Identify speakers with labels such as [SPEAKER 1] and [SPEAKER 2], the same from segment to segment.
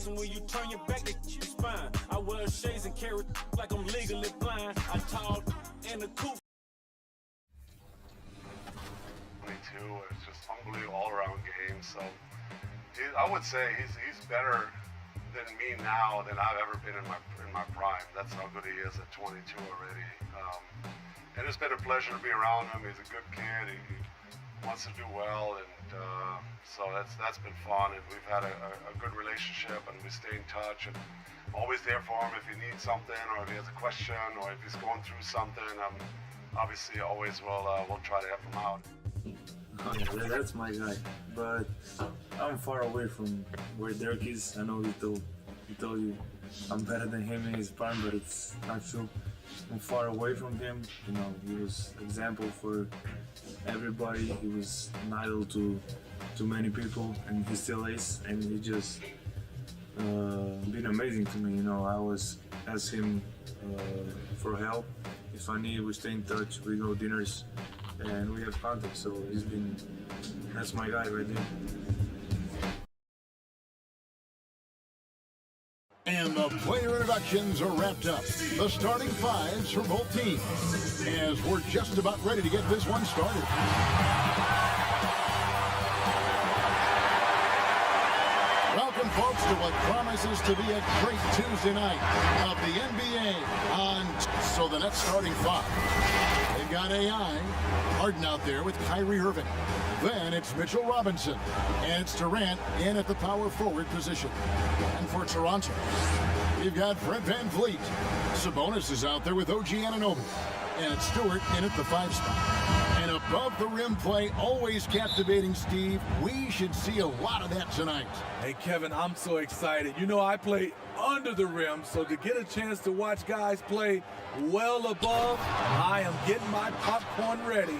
[SPEAKER 1] And when you turn your back, they is fine. I wear shades and carry like I'm legally blind. I tall in the coupe.
[SPEAKER 2] 22, it's just unbelievable all-around game. So I would say he's better than me now than I've ever been in my prime. That's how good he is at 22 already. And it's been a pleasure to be around him. He's a good kid. He wants to do well, and so that's been fun. And we've had a good relationship, and we stay in touch. And I'm always there for him if he needs something, or if he has a question, or if he's going through something. Obviously, always we'll try to help him out.
[SPEAKER 3] Yeah, that's my guy, but I'm far away from where Dirk is. I know he told you I'm better than him in his prime, but it's not true. I'm far away from him. You know, he was example for everybody. He was an idol to many people, and he still is. And he just been amazing to me. You know, I always ask him for help. If I need, we stay in touch. We go dinners, and we have contact. So that's my guy right there.
[SPEAKER 4] And the player introductions are wrapped up. The starting fives for both teams, as we're just about ready to get this one started. Welcome, folks, to what promises to be a great Tuesday night of the NBA So the Nets starting five. They've got AI, Harden out there with Kyrie Irving. Then it's Mitchell Robinson, and it's Durant in at the power forward position. And for Toronto, we've got Fred VanVleet. Sabonis is out there with OG Anunoby, and it's Stewart in at the 5 spot. And above the rim play, always captivating, Steve. We should see a lot of that tonight.
[SPEAKER 5] Hey, Kevin, I'm so excited. You know, I play under the rim, so to get a chance to watch guys play well above, I am getting my popcorn ready.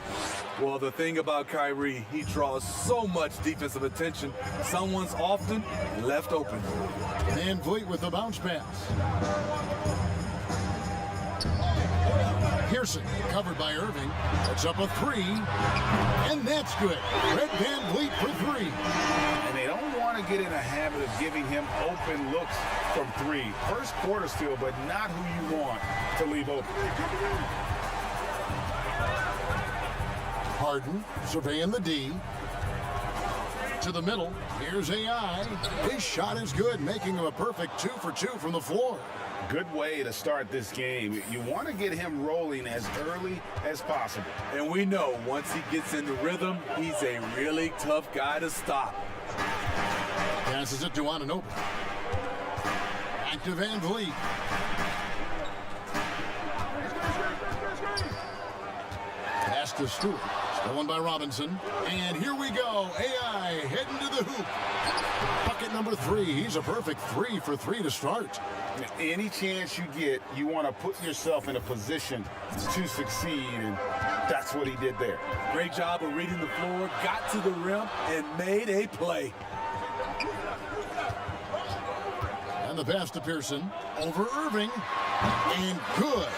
[SPEAKER 5] Well, the thing about Kyrie, he draws so much defensive attention, someone's often left open.
[SPEAKER 4] VanVleet with the bounce pass. Pearson covered by Irving. That's up a 3, and that's good. Fred VanVleet for 3.
[SPEAKER 6] And they don't want to get in a habit of giving him open looks from 3. First quarter still, but not who you want to leave open.
[SPEAKER 4] Harden surveying the D. To the middle. Here's AI. His shot is good, making him a perfect 2 for 2 from the floor.
[SPEAKER 6] Good way to start this game. You want to get him rolling as early as possible.
[SPEAKER 5] And we know once he gets in the rhythm, he's a really tough guy to stop.
[SPEAKER 4] Passes it to Anunoby. Back to VanVleet. Pass to Stewart. Stolen by Robinson. And here we go. AI heading to the hoop. Bucket number 3. He's a perfect 3 for 3 to start.
[SPEAKER 6] Any chance you get, you want to put yourself in a position to succeed, and that's what he did there.
[SPEAKER 5] Great job of reading the floor, got to the rim, and made a play.
[SPEAKER 4] And the pass to Pearson over Irving, and good,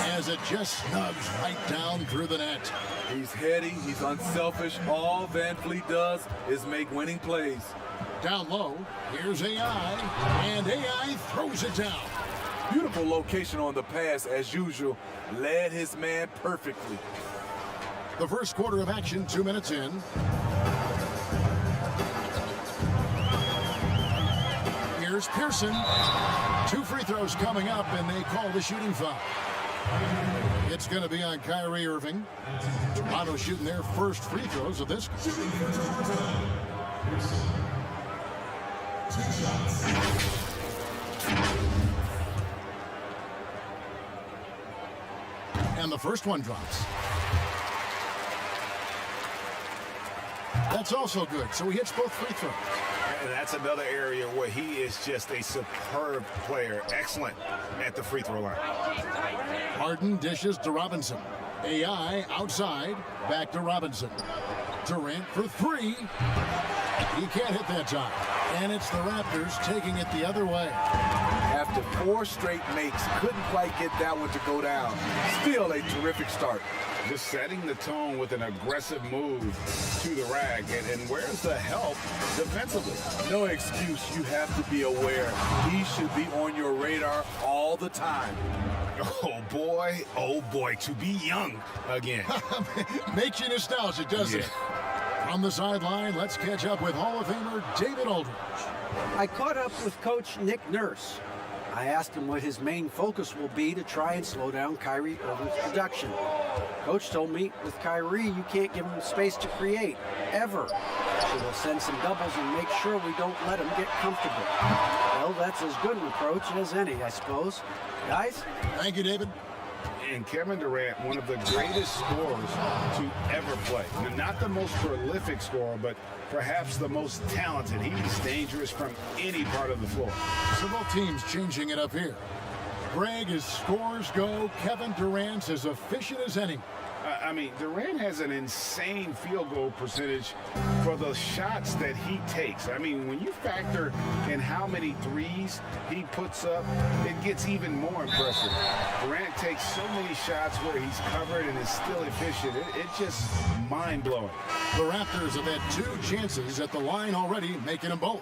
[SPEAKER 4] as it just snugs right down through the net.
[SPEAKER 5] He's heady, he's unselfish. All VanVleet does is make winning plays.
[SPEAKER 4] Down low, here's AI, and AI throws it down.
[SPEAKER 5] Beautiful location on the pass, as usual. Led his man perfectly.
[SPEAKER 4] The first quarter of action, 2 minutes in. Here's Pearson. 2 free throws coming up, and they call the shooting foul. It's going to be on Kyrie Irving. Toronto shooting their first free throws of this. And the first one drops. That's also good. So he hits both free throws.
[SPEAKER 6] And that's another area where he is just a superb player. Excellent at the free throw line.
[SPEAKER 4] Harden dishes to Robinson. AI outside. Back to Robinson. Durant for 3. He can't hit that time. And it's the Raptors taking it the other way.
[SPEAKER 5] After 4 straight makes, couldn't quite get that one to go down. Still a terrific start.
[SPEAKER 6] Just setting the tone with an aggressive move to the rack. And where's the help defensively?
[SPEAKER 5] No excuse. You have to be aware. He should be on your radar all the time.
[SPEAKER 6] Oh boy, to be young again.
[SPEAKER 4] Makes you nostalgic, doesn't it? From the sideline, let's catch up with Hall of Famer David Aldridge.
[SPEAKER 7] I caught up with Coach Nick Nurse. I asked him what his main focus will be to try and slow down Kyrie Irving's production. Coach told me with Kyrie, you can't give him space to create, ever. So we'll send some doubles and make sure we don't let him get comfortable. Well, that's as good an approach as any, I suppose. Guys?
[SPEAKER 4] Thank you, David.
[SPEAKER 6] And Kevin Durant, one of the greatest scorers to ever play. Not the most prolific scorer, but perhaps the most talented. He's dangerous from any part of the floor.
[SPEAKER 4] So both teams changing it up here. Greg, as scores go, Kevin Durant's as efficient as any.
[SPEAKER 6] I mean, Durant has an insane field goal percentage for the shots that he takes. I mean, when you factor in how many threes he puts up, it gets even more impressive. Durant takes so many shots where he's covered and is still efficient. It's just mind-blowing.
[SPEAKER 4] The Raptors have had 2 chances at the line already, making them both.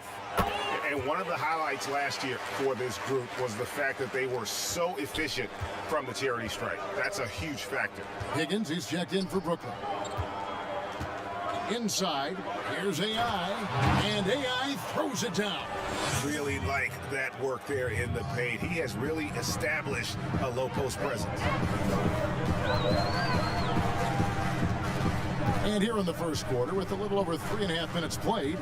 [SPEAKER 6] And one of the highlights last year for this group was the fact that they were so efficient from the charity stripe. That's a huge factor.
[SPEAKER 4] Higgins is checked in for Brooklyn. Inside, here's AI, and AI throws it down.
[SPEAKER 6] Really like that work there in the paint. He has really established a low post presence.
[SPEAKER 4] And here in the first quarter, with a little over 3.5 minutes played,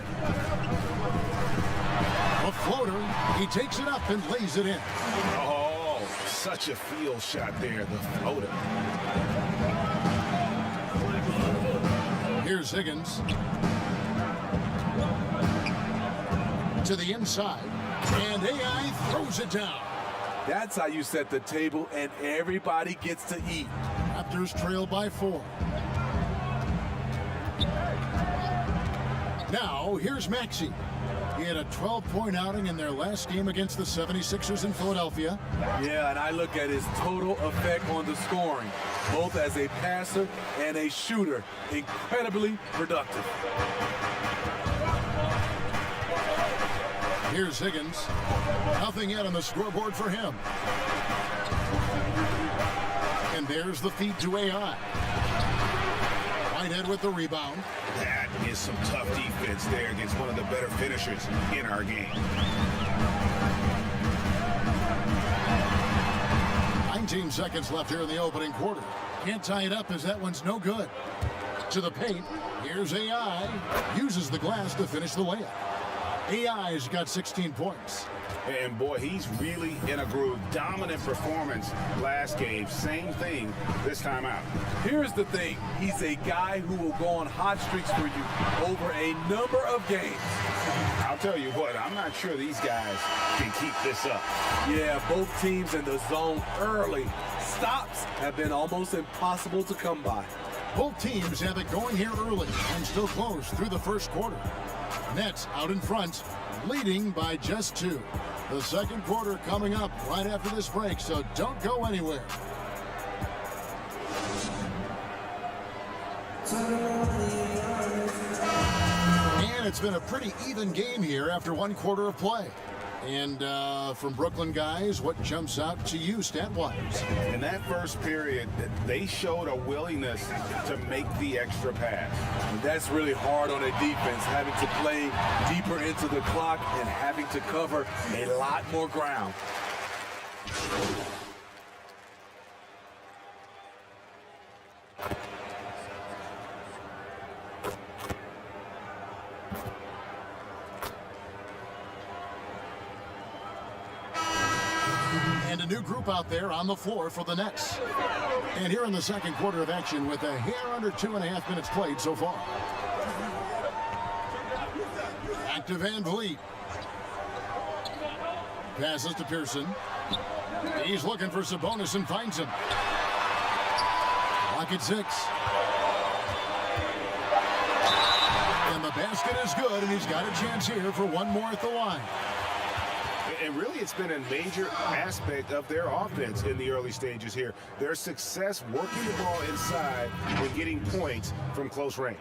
[SPEAKER 4] a floater, he takes it up and lays it in.
[SPEAKER 6] Oh, such a field shot there, the floater.
[SPEAKER 4] Here's Higgins. To the inside, and AI throws it down.
[SPEAKER 5] That's how you set the table and everybody gets to eat.
[SPEAKER 4] Raptors trail by 4. Now, here's Maxey. He had a 12-point outing in their last game against the 76ers in Philadelphia.
[SPEAKER 5] Yeah, and I look at his total effect on the scoring, both as a passer and a shooter. Incredibly productive.
[SPEAKER 4] Here's Higgins. Nothing yet on the scoreboard for him. And there's the feed to AI. Whitehead with the rebound.
[SPEAKER 6] That is some tough defense there against one of the better finishers in our game.
[SPEAKER 4] 19 seconds left here in the opening quarter. Can't tie it up as that one's no good. To the paint. Here's AI. Uses the glass to finish the layup. AI's got 16 points.
[SPEAKER 6] And boy, he's really in a groove. Dominant performance last game. Same thing this time out.
[SPEAKER 5] Here's the thing. He's a guy who will go on hot streaks for you over a number of games.
[SPEAKER 6] I'll tell you what, I'm not sure these guys can keep this up.
[SPEAKER 5] Yeah, both teams in the zone early. Stops have been almost impossible to come by.
[SPEAKER 4] Both teams have it going here early and still close through the first quarter. Nets out in front, leading by just 2. The second quarter coming up right after this break, so don't go anywhere. And it's been a pretty even game here after 1 quarter of play. And from Brooklyn guys, what jumps out to you stat-wise?
[SPEAKER 6] In that first period, they showed a willingness to make the extra pass.
[SPEAKER 5] And that's really hard on a defense, having to play deeper into the clock and having to cover a lot more ground.
[SPEAKER 4] And a new group out there on the floor for the Nets. And here in the second quarter of action with a hair under 2.5 minutes played so far. Back to Van Vliet. Passes to Pearson. He's looking for Sabonis and finds him. Clock at 6. And the basket is good, and he's got a chance here for one more at the line.
[SPEAKER 6] And really, it's been a major aspect of their offense in the early stages here. Their success working the ball inside and getting points from close range.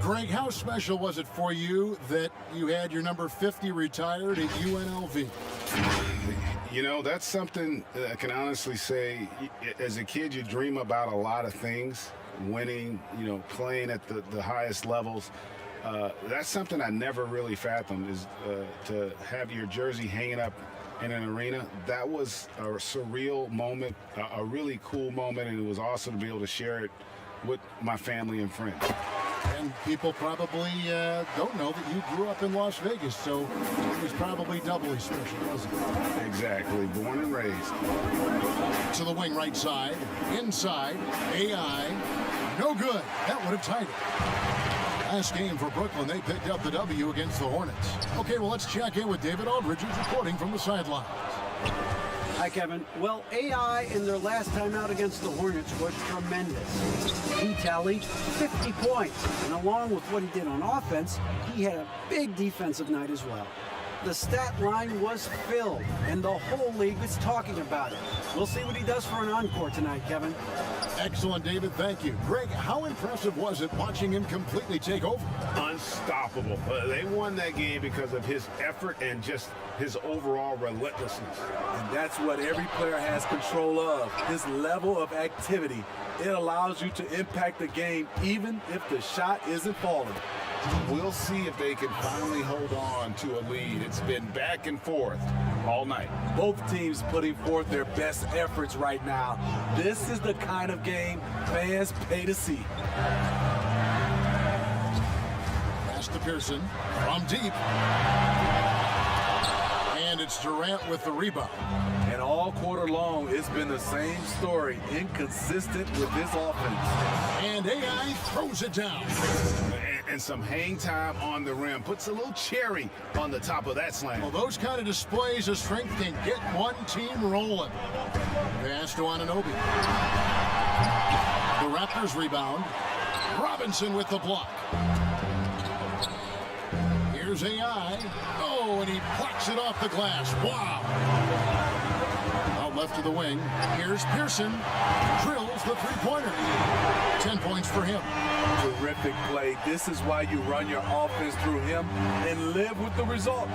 [SPEAKER 4] Greg, how special was it for you that you had your number 50 retired at UNLV?
[SPEAKER 6] You know, that's something I can honestly say. As a kid, you dream about a lot of things, winning, you know, playing at the highest levels. That's something I never really fathomed, is to have your jersey hanging up in an arena. That was a surreal moment, a really cool moment, and it was awesome to be able to share it with my family and friends.
[SPEAKER 4] And people probably don't know that you grew up in Las Vegas, so it was probably doubly special, wasn't it?
[SPEAKER 6] Exactly, born and raised.
[SPEAKER 4] To the wing right side, inside, AI, no good. That would have tied it. Last game for Brooklyn, they picked up the W against the Hornets. Okay, well, let's check in with David Aldridge, who's reporting from the sidelines.
[SPEAKER 7] Hi, Kevin. Well, AI in their last time out against the Hornets was tremendous. He tallied 50 points, and along with what he did on offense, he had a big defensive night as well. The stat line was filled, and the whole league is talking about it. We'll see what he does for an encore tonight, Kevin.
[SPEAKER 4] Excellent, David. Thank you. Greg, how impressive was it watching him completely take over?
[SPEAKER 6] Unstoppable. They won that game because of his effort and just his overall relentlessness.
[SPEAKER 5] And that's what every player has control of, his level of activity. It allows you to impact the game even if the shot isn't falling.
[SPEAKER 6] We'll see if they can finally hold on to a lead. It's been back and forth all night.
[SPEAKER 5] Both teams putting forth their best efforts right now. This is the kind of game fans pay to see.
[SPEAKER 4] Pass to Pearson from deep. And it's Durant with the rebound.
[SPEAKER 5] And all quarter long, it's been the same story, inconsistent with this offense.
[SPEAKER 4] And AI throws it down.
[SPEAKER 6] And some hang time on the rim. Puts a little cherry on the top of that slam.
[SPEAKER 4] Well, those kind of displays of strength can get one team rolling. Pass to Anunoby. The Raptors rebound. Robinson with the block. Here's AI. Oh, and he plucks it off the glass. Wow. Out left to the wing. Here's Pearson. Drills the three-pointer. 10 points for him.
[SPEAKER 5] Terrific play. This is why you run your offense through him and live with the results.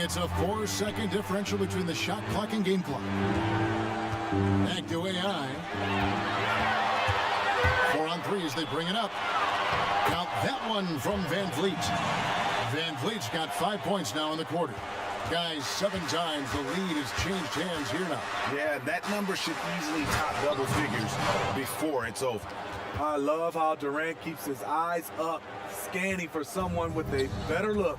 [SPEAKER 4] It's a 4-second differential between the shot clock and game clock. Back to AI. 4 on 3 as they bring it up. Count that one from Van Vliet. Van Vliet's got 5 points now in the quarter. Guys, 7 times the lead has changed hands here now.
[SPEAKER 6] Yeah, that number should easily top double figures before it's over.
[SPEAKER 5] I love how Durant keeps his eyes up, scanning for someone with a better look.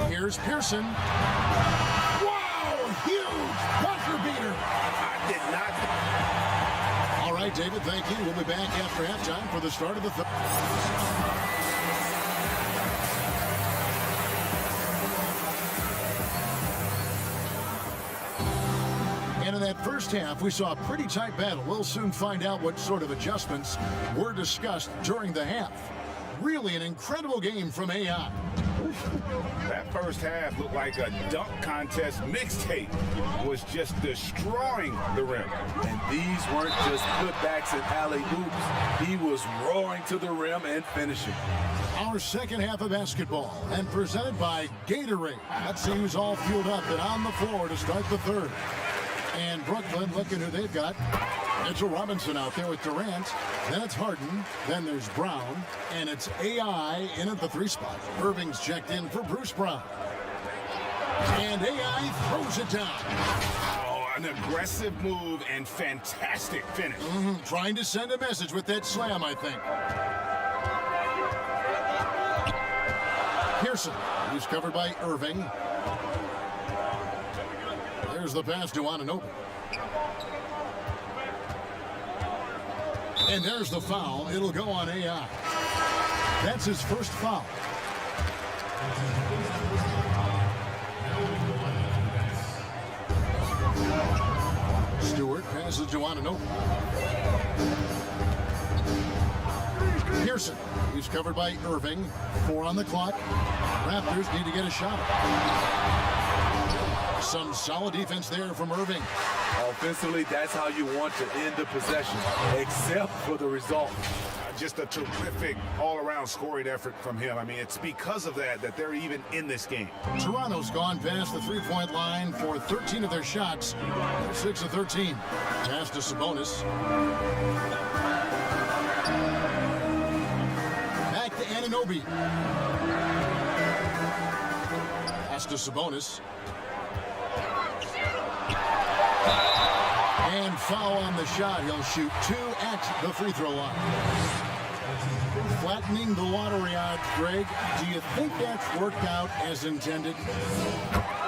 [SPEAKER 4] Here's Pearson. Wow, huge buzzer beater.
[SPEAKER 6] I did not.
[SPEAKER 4] All right, David, thank you. We'll be back after halftime for the start of the third. And in that first half, we saw a pretty tight battle. We'll soon find out what sort of adjustments were discussed during the half. Really an incredible game from AI.
[SPEAKER 6] That first half looked like a dunk contest mixtape. Was just destroying the rim.
[SPEAKER 5] And these weren't just putbacks and alley-oops. He was roaring to the rim and finishing.
[SPEAKER 4] Our second half of basketball, and presented by Gatorade. Let's see who's all fueled up and on the floor to start the third. And Brooklyn, look at who they've got. Mitchell Robinson out there with Durant. Then it's Harden. Then there's Brown. And it's AI in at the 3 spot. Irving's checked in for Bruce Brown. And AI throws it down.
[SPEAKER 6] Oh, an aggressive move and fantastic finish.
[SPEAKER 4] Trying to send a message with that slam, I think. Pearson, who's covered by Irving. There's the pass to Anunoby. And there's the foul. It'll go on AI. That's his first foul. Stewart passes to Anunoby. Pearson, who's covered by Irving. 4 on the clock. Raptors need to get a shot. Some solid defense there from Irving.
[SPEAKER 5] Offensively, that's how you want to end the possession, except for the result.
[SPEAKER 6] Just a terrific all-around scoring effort from him. I mean, it's because of that they're even in this game.
[SPEAKER 4] Toronto's gone past the three-point line for 13 of their shots. They're 6 of 13. Pass to Sabonis. Back to Anunoby. Pass to Sabonis. And foul on the shot. He'll shoot 2 at the free throw line. Flattening the lottery odds, Greg. Do you think that's worked out as intended?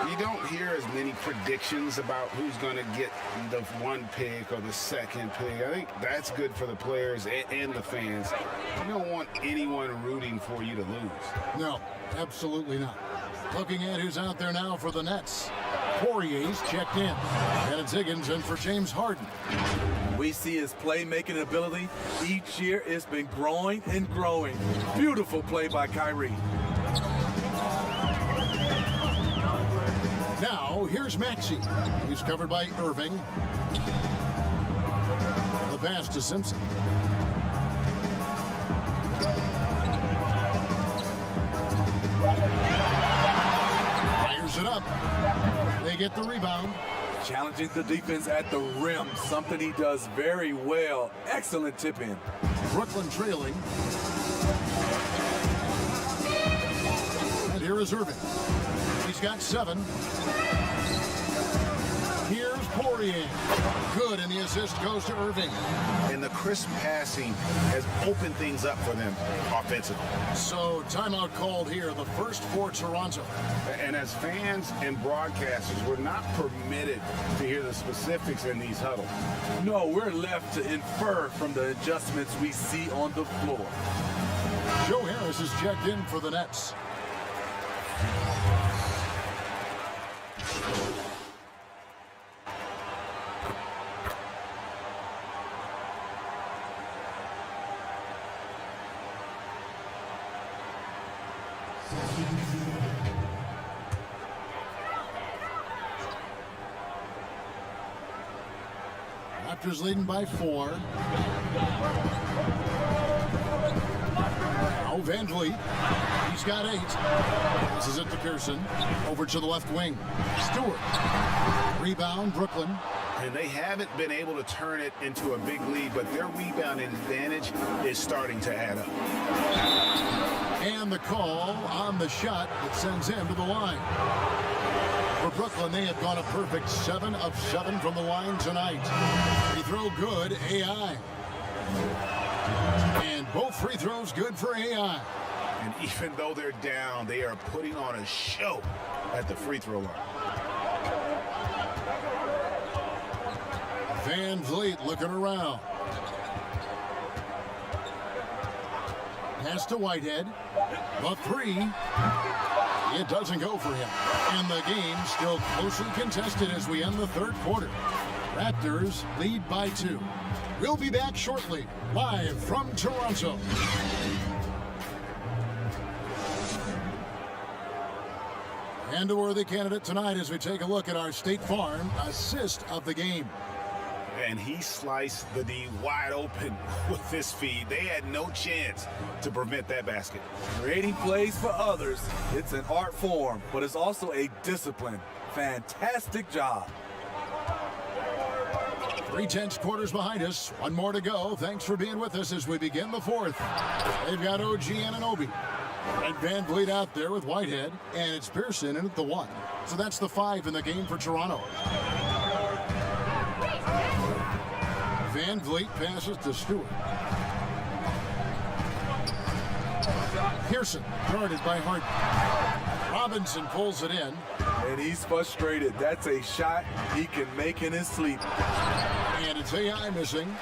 [SPEAKER 6] You don't hear as many predictions about who's going to get the 1 pick or the 2nd pick. I think that's good for the players and the fans. You don't want anyone rooting for you to lose.
[SPEAKER 4] No, absolutely not. Looking at who's out there now for the Nets. Poirier's checked in. And it's Higgins in for James Harden.
[SPEAKER 5] We see his playmaking ability. Each year it's been growing and growing. Beautiful play by Kyrie.
[SPEAKER 4] Now, here's Maxey. He's covered by Irving. The pass to Simpson. Fires it up. They get the rebound.
[SPEAKER 5] Challenging the defense at the rim, something he does very well. Excellent tip in.
[SPEAKER 4] Brooklyn trailing. And here is Irving. He's got 7. Here's Poirier. Good, and the assist goes to Irving.
[SPEAKER 6] And the crisp passing has opened things up for them offensively.
[SPEAKER 4] So, timeout called here, the first for Toronto.
[SPEAKER 6] And as fans and broadcasters, we're not permitted to hear the specifics in these huddles.
[SPEAKER 5] No, we're left to infer from the adjustments we see on the floor.
[SPEAKER 4] Joe Harris is checked in for the Nets. Raptors leading by 4. Now Van Vliet. He's got 8. This is it to Pearson. Over to the left wing. Stewart. Rebound, Brooklyn.
[SPEAKER 6] And they haven't been able to turn it into a big lead, but their rebounding advantage is starting to add up.
[SPEAKER 4] And the call on the shot that sends him to the line. For Brooklyn, they have gone a perfect 7 of 7 from the line tonight. Free throw good, AI. And both free throws good for AI.
[SPEAKER 6] And even though they're down, they are putting on a show at the free throw line.
[SPEAKER 4] Van Vliet looking around. Pass to Whitehead. The 3. It doesn't go for him. And the game still closely contested as we end the third quarter. Raptors lead by 2. We'll be back shortly, live from Toronto. And a worthy candidate tonight as we take a look at our State Farm assist of the game.
[SPEAKER 6] And he sliced the D wide open with this feed. They had no chance to prevent that basket.
[SPEAKER 5] Creating plays for others, it's an art form, but it's also a discipline. Fantastic job.
[SPEAKER 4] 3 tenths quarters behind us. 1 more to go. Thanks for being with us as we begin the 4th. They've got OG Anunoby and Van Vliet out there with Whitehead, and it's Pearson in at the 1. So that's the 5 in the game for Toronto. Van Vliet passes to Stewart. Pearson guarded by Harden. Robinson pulls it in.
[SPEAKER 5] And he's frustrated. That's a shot he can make in his sleep.
[SPEAKER 4] And it's AI missing.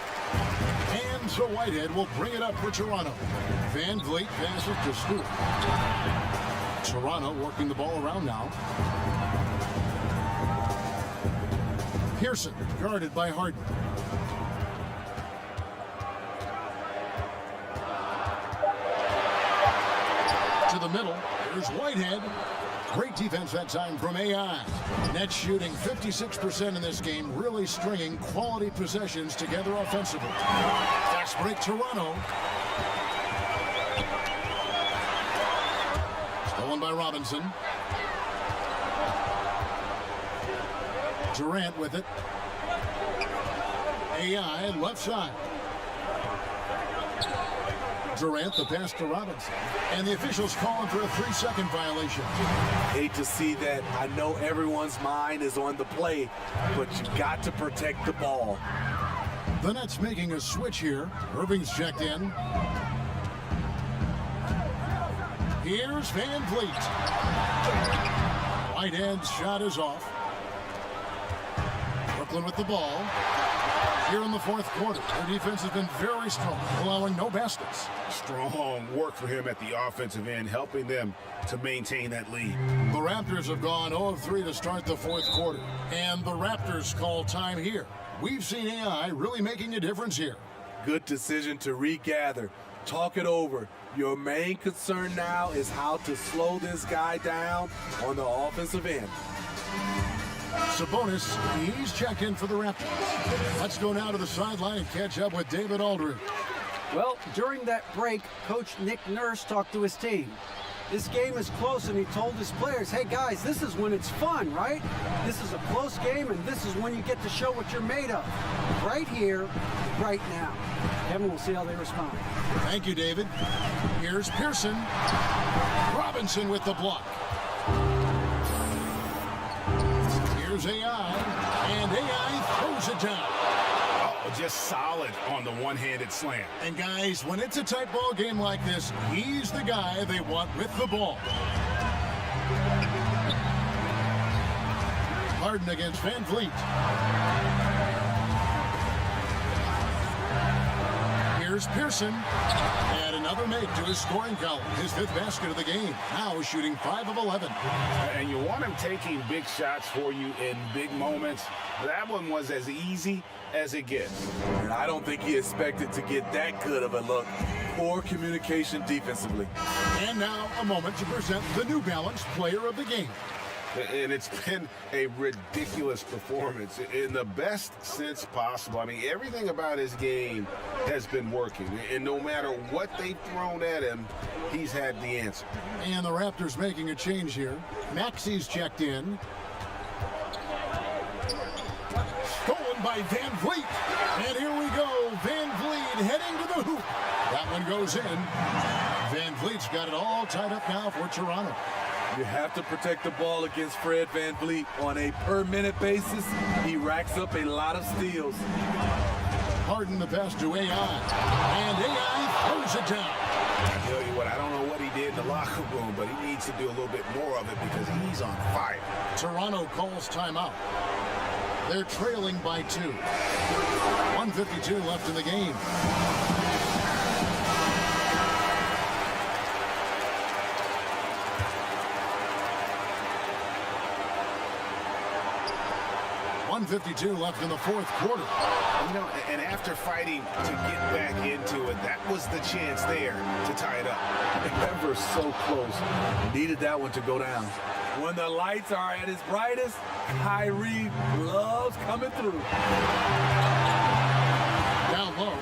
[SPEAKER 4] And so Whitehead will bring it up for Toronto. Van Vliet passes to Stewart. Toronto working the ball around now. Pearson guarded by Harden. To the middle. Here's Whitehead. Great defense that time from AI. Net shooting 56% in this game, really stringing quality possessions together offensively. Fast break Toronto. Stolen by Robinson. Durant with it. AI left side. Durant, the pass to Robinson. And the officials calling for a 3-second violation.
[SPEAKER 5] Hate to see that. I know everyone's mind is on the play, but you got to protect the ball.
[SPEAKER 4] The Nets making a switch here. Irving's checked in. Here's Van Vliet. Whitehead's shot is off. Brooklyn with the ball. Here in the fourth quarter, their defense has been very strong, allowing no baskets.
[SPEAKER 6] Strong work for him at the offensive end, helping them to maintain that lead.
[SPEAKER 4] The Raptors have gone 0 of 3 to start the fourth quarter, and the Raptors call time here. We've seen AI really making a difference here.
[SPEAKER 5] Good decision to regather. Talk it over. Your main concern now is how to slow this guy down on the offensive end.
[SPEAKER 4] Sabonis, he's checked in for the Raptors. Let's go now to the sideline and catch up with David Aldridge.
[SPEAKER 7] Well, during that break, Coach Nick Nurse talked to his team. This game is close, and he told his players, hey guys, this is when it's fun, right? This is a close game, and this is when you get to show what you're made of. Right here, right now. Kevin, we'll see how they respond.
[SPEAKER 4] Thank you, David. Here's Pearson. Robinson with the block. Here's AI, and AI throws it down.
[SPEAKER 6] Oh, just solid on the one-handed slam.
[SPEAKER 4] And guys, when it's a tight ball game like this, he's the guy they want with the ball. Harden against Van Vliet. Here's Pearson. And another make to his scoring column. His 5th basket of the game. Now shooting 5 of 11.
[SPEAKER 6] And you want him taking big shots for you in big moments. That one was as easy as it gets.
[SPEAKER 5] And I don't think he expected to get that good of a look. Poor communication defensively.
[SPEAKER 4] And now a moment to present the New Balance Player of the Game.
[SPEAKER 6] And it's been a ridiculous performance in the best sense possible. I mean, everything about his game has been working. And no matter what they've thrown at him, he's had the answer.
[SPEAKER 4] And the Raptors making a change here. Maxi's checked in. Stolen by Van Vliet. And here we go. Van Vliet heading to the hoop. That one goes in. Van Vliet's got it all tied up now for Toronto.
[SPEAKER 5] You have to protect the ball against Fred Van Vliet on a per-minute basis. He racks up a lot of steals.
[SPEAKER 4] Harden the pass to AI. And AI throws it down.
[SPEAKER 6] I tell you what, I don't know what he did in the locker room, but he needs to do a little bit more of it because he's on fire.
[SPEAKER 4] Toronto calls timeout. They're trailing by 2. 1:52 left in the game. .52 left in the fourth quarter.
[SPEAKER 6] You know, and after fighting to get back into it, that was the chance there to tie it up.
[SPEAKER 5] Ever so close. Needed that one to go down. When the lights are at its brightest, Kyrie loves coming through.
[SPEAKER 4] Down low.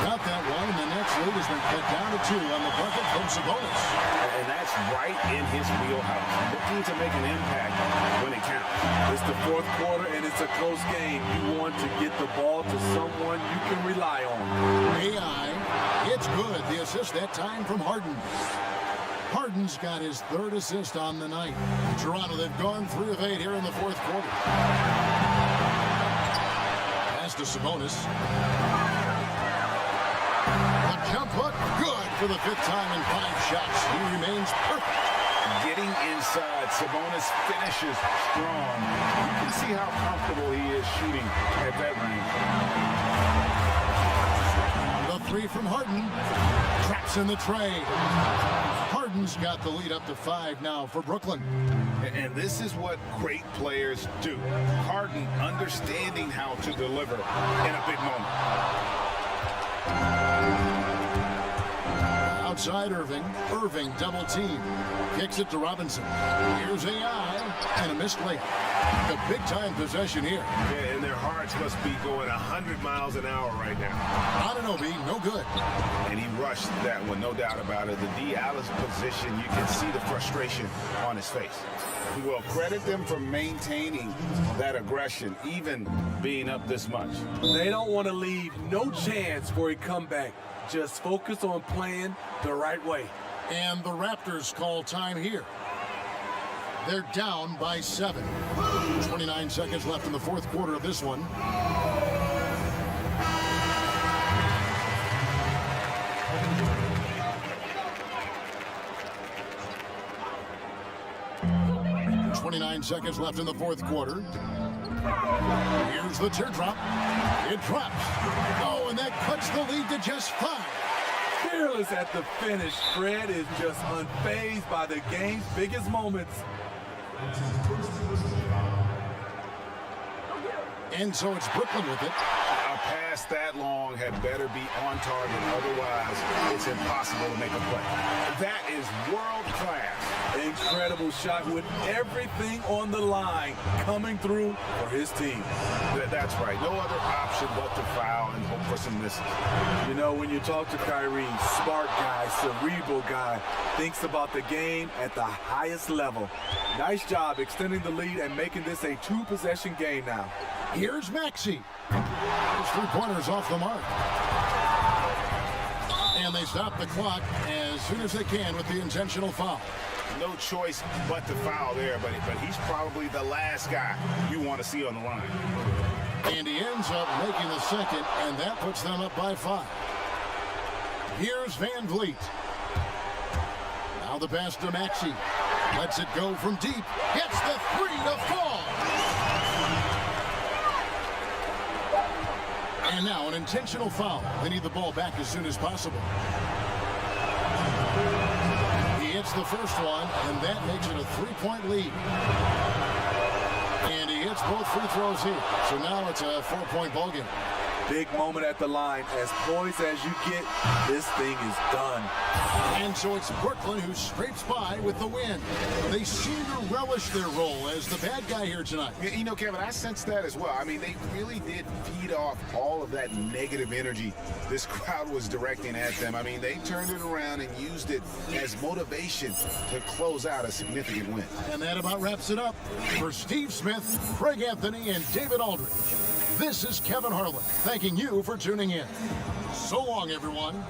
[SPEAKER 4] Got that one, and the next lead has been cut down to 2 on the bucket from Sabonis.
[SPEAKER 6] And that's right in his wheelhouse. Looking to make an impact when it counts.
[SPEAKER 5] It's the fourth quarter, and it's a close game. You want to get the ball to someone you can rely on.
[SPEAKER 4] AI, it's good. The assist that time from Harden. Harden's got his 3rd assist on the night. Toronto, they've gone 3 of 8 here in the fourth quarter. Pass to Sabonis. The jump hook, good for the 5th time in 5 shots. He remains perfect.
[SPEAKER 6] Getting inside, Sabonis finishes strong. You can see how comfortable he is shooting at that range.
[SPEAKER 4] The 3 from Harden. Traps in the tray. Harden's got the lead up to 5 now for Brooklyn.
[SPEAKER 6] And this is what great players do. Harden understanding how to deliver in a big moment.
[SPEAKER 4] Now outside Irving. Irving double team. Kicks it to Robinson. Here's AI and a missed layup. The big time possession here.
[SPEAKER 6] Yeah, and their hearts must be going 100 miles an hour right now.
[SPEAKER 4] Ananobi, no good.
[SPEAKER 6] And he rushed that one, no doubt about it. The D. Alice position, you can see the frustration on his face. Well, credit them for maintaining that aggression, even being up this much.
[SPEAKER 5] They don't want to leave no chance for a comeback. Just focus on playing the right way.
[SPEAKER 4] And the Raptors call time here. They're down by 7. 29 seconds left in the fourth quarter of this one. Seconds left in the fourth quarter. Here's the teardrop. It drops. Oh, and that cuts the lead to just 5.
[SPEAKER 5] Fearless at the finish. Fred is just unfazed by the game's biggest moments.
[SPEAKER 4] And so it's Brooklyn with it.
[SPEAKER 6] A pass that long had better be on target. Otherwise, it's impossible to make a play. That is world class.
[SPEAKER 5] Incredible shot with everything on the line coming through for his team.
[SPEAKER 6] That's right. No other option but to foul and hope for some misses.
[SPEAKER 5] You know, when you talk to Kyrie, smart guy, cerebral guy, thinks about the game at the highest level. Nice job extending the lead and making this a 2-possession game now.
[SPEAKER 4] Here's Maxey. His 3-pointers off the mark. And they stop the clock as soon as they can with the intentional foul.
[SPEAKER 6] No choice but to foul there, but he's probably the last guy you want to see on the line.
[SPEAKER 4] And he ends up making the second, and that puts them up by 5. Here's Van Vliet. Now the pass to Maxey. Lets it go from deep. Gets the 3 to fall. And now an intentional foul. They need the ball back as soon as possible. He hits the first one, and that makes it a 3-point lead. And he hits both free throws here. So now it's a 4-point ballgame.
[SPEAKER 5] Big moment at the line. As poised as you get, this thing is done.
[SPEAKER 4] And so it's Brooklyn who scrapes by with the win. They seem to relish their role as the bad guy here tonight.
[SPEAKER 6] You know, Kevin, I sense that as well. I mean, they really did feed off all of that negative energy this crowd was directing at them. I mean, they turned it around and used it as motivation to close out a significant win.
[SPEAKER 4] And that about wraps it up. For Steve Smith, Craig Anthony, and David Aldridge, this is Kevin Harlan thanking you for tuning in. So long, everyone.